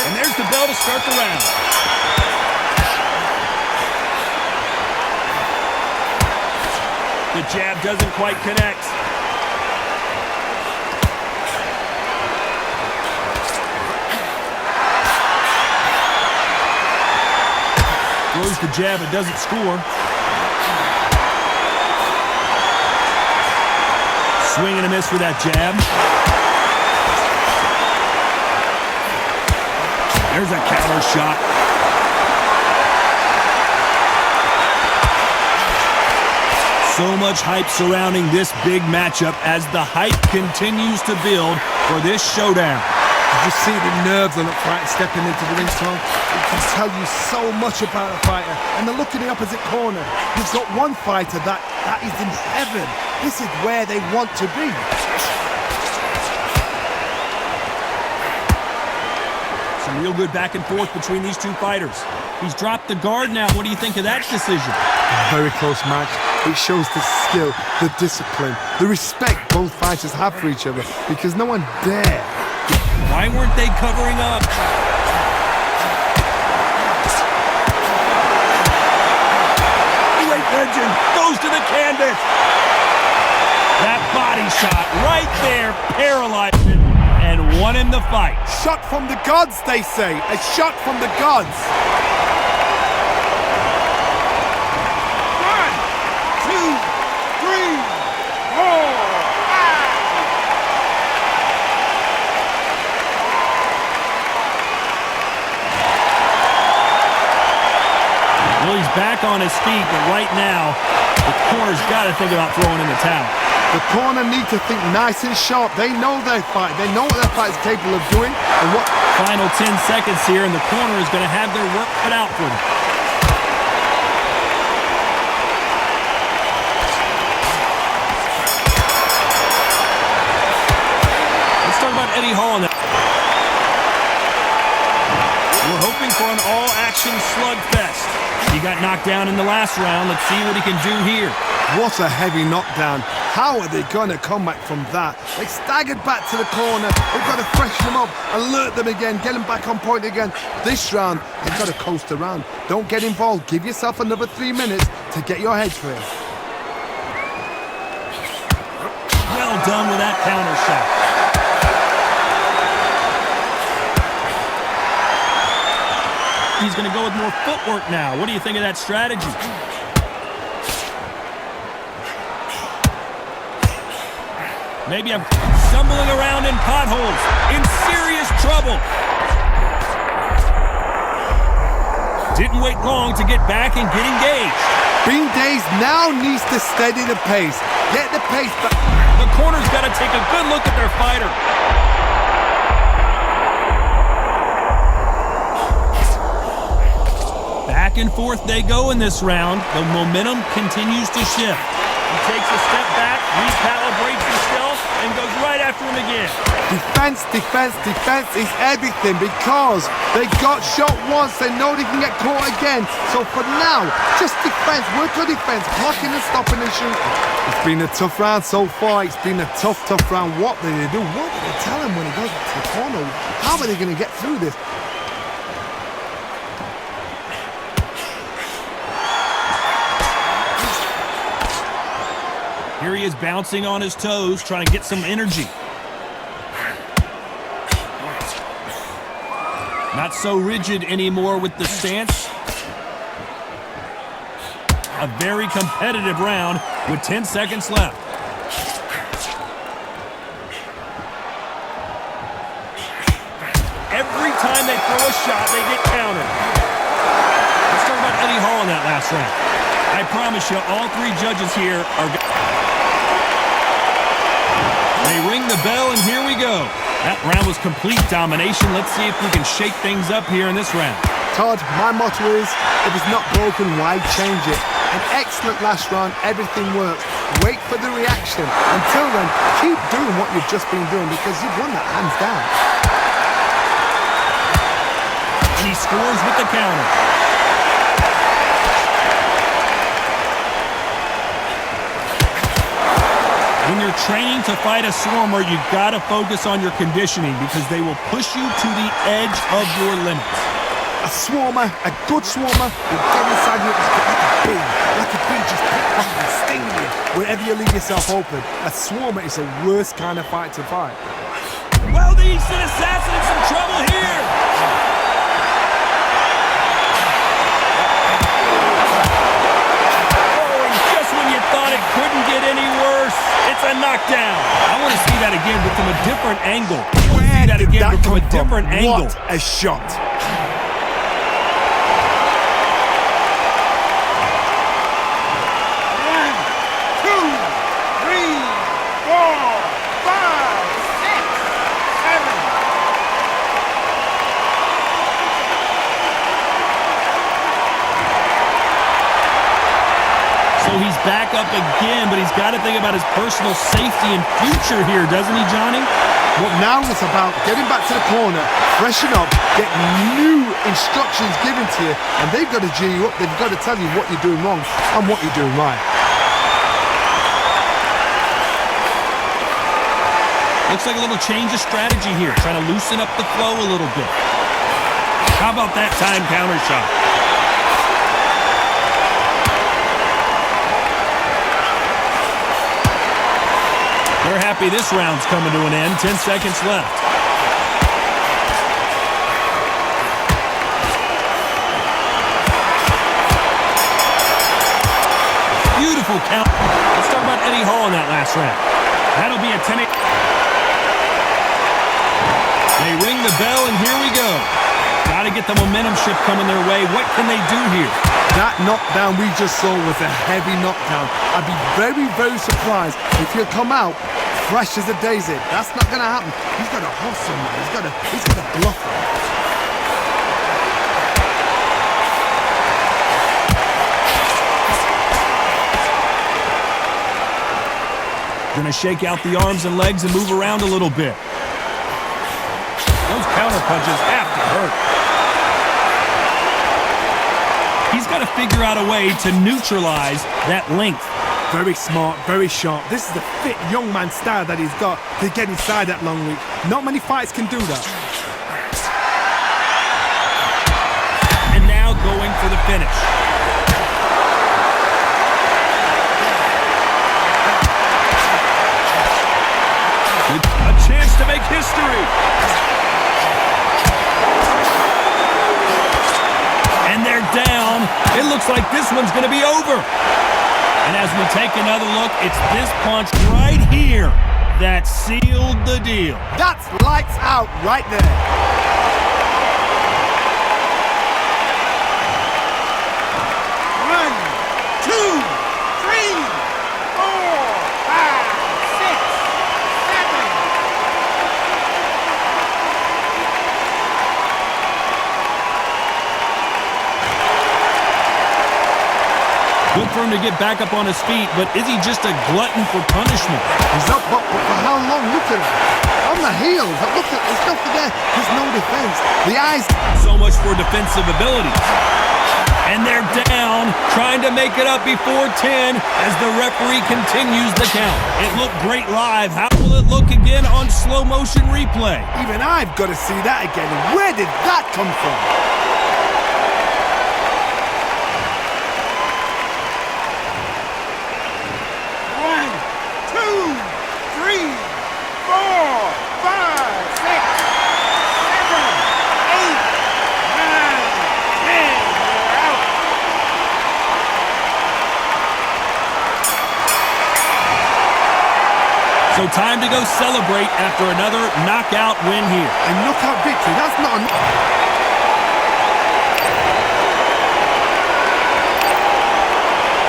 And there's the bell to start the round. The jab doesn't quite connect. Throws the jab, it doesn't score. Swing and a miss for that jab. There's a counter shot. So much hype surrounding this big matchup as the hype continues to build for this showdown. You just see the nerves on the fighter stepping into the ring, Tom. It can tell you so much about a fighter. And the look in the opposite corner. You've got one fighter that is in heaven. This is where they want to be. Some real good back and forth between these two fighters. He's dropped the guard now. What do you think of that decision? A very close match. It shows the skill, the discipline, the respect both fighters have for each other because no one dare. Why weren't they covering up? Heavyweight legend goes to the canvas. That body shot right there paralyzed him and won him the fight. Shot from the gods, they say. A shot from the gods. 1, 2, 3, 4. Well, he's back on his feet, but right now, the corner's got to think about throwing in the towel. The corner need to think nice and sharp. They know their fight. They know what their fight is capable of doing. And what Final 10 seconds here, and the corner is going to have their work cut out for them. Let's talk about Eddie Hall in that. We're hoping for an all-action slugfest. He got knocked down in the last round. Let's see what he can do here. What a heavy knockdown. How are they going to come back from that? They staggered back to the corner. They've got to freshen them up, alert them again, get them back on point again. This round, they've got to coast around. Don't get involved. Give yourself another 3 minutes to get your head clear. Well done with that counter shot. He's going to go with more footwork now. What do you think of that strategy? Maybe I'm stumbling around in potholes, in serious trouble. Didn't wait long to get back and get engaged. Bean Days now needs to steady the pace. Get the pace back. The corner's got to take a good look at their fighter. Back and forth they go in this round. The momentum continues to shift. He takes a step back, recalibrates himself, and goes right after him again. Defense, defense, defense is everything because they got shot once. They know they can get caught again. So for now, just defense, work on defense, blocking and stopping and shooting. It's been a tough round so far. It's been a tough round. What did they do? What did they tell him when he goes to the corner? How are they going to get through this? Here he is bouncing on his toes, trying to get some energy. Not so rigid anymore with the stance. A very competitive round with 10 seconds left. Every time they throw a shot, they get countered. Let's talk about Eddie Hall in that last round. I promise you, all three judges here are... They ring the bell, and here we go. That round was complete domination. Let's see if we can shake things up here in this round. Todd, my motto is, if it's not broken, why change it? An excellent last round, everything works. Wait for the reaction. Until then, keep doing what you've just been doing because you've won that hands down. And he scores with the counter. When you're you're training to fight a swarmer, you gotta focus on your conditioning because they will push you to the edge of your limits. A swarmer, a good swarmer, will get inside you like a bee, just pick up and sting you wherever you leave yourself open. A swarmer is the worst kind of fight to fight. Well, the Eastern Assassin in some trouble here. Oh, and just when you thought it couldn't get any worse, it's a knockdown. I want to see that again, but from a different angle. Where that did again, that but from come a different from? angle. What a shot. He's back up again, but he's got to think about his personal safety and future here, doesn't he, Johnny? Well, now it's about getting back to the corner, freshen up, get new instructions given to you, and they've got to G you up. They've got to tell you what you're doing wrong and what you're doing right. Looks like a little change of strategy here, trying to loosen up the flow a little bit. How about that time counter shot? They're happy this round's coming to an end. 10 seconds left. Beautiful count. Let's talk about Eddie Hall in that last round. That'll be a 10-8. They ring the bell, and here we go. Got to get the momentum shift coming their way. What can they do here? That knockdown we just saw was a heavy knockdown. I'd be very, very surprised if he'll come out fresh as a daisy. That's not going to happen. He's got to hustle, man. He's got to bluff him. Going to shake out the arms and legs and move around a little bit. Those counter punches have to hurt. He's got to figure out a way to neutralize that length. Very smart, very sharp. This is the fit young man style that he's got to get inside that long reach. Not many fights can do that. And now going for the finish. A chance to make history. And they're down. It looks like this one's going to be over. And as we take another look, it's this punch right here that sealed the deal. That's lights out right there. One, two, three, four, five, six, seven. Good for him to get back up on his feet, but is he just a glutton for punishment? He's up, but for how long? Look at him. On the heels. Look at, there's nothing there. There's no defense. The eyes. So much for defensive abilities. And they're down, trying to make it up before 10 as the referee continues the count. It looked great live. How will it look again on slow motion replay? Even I've got to see that again. Where did that come from? So time to go celebrate after another knockout win here. A knockout victory, that's not a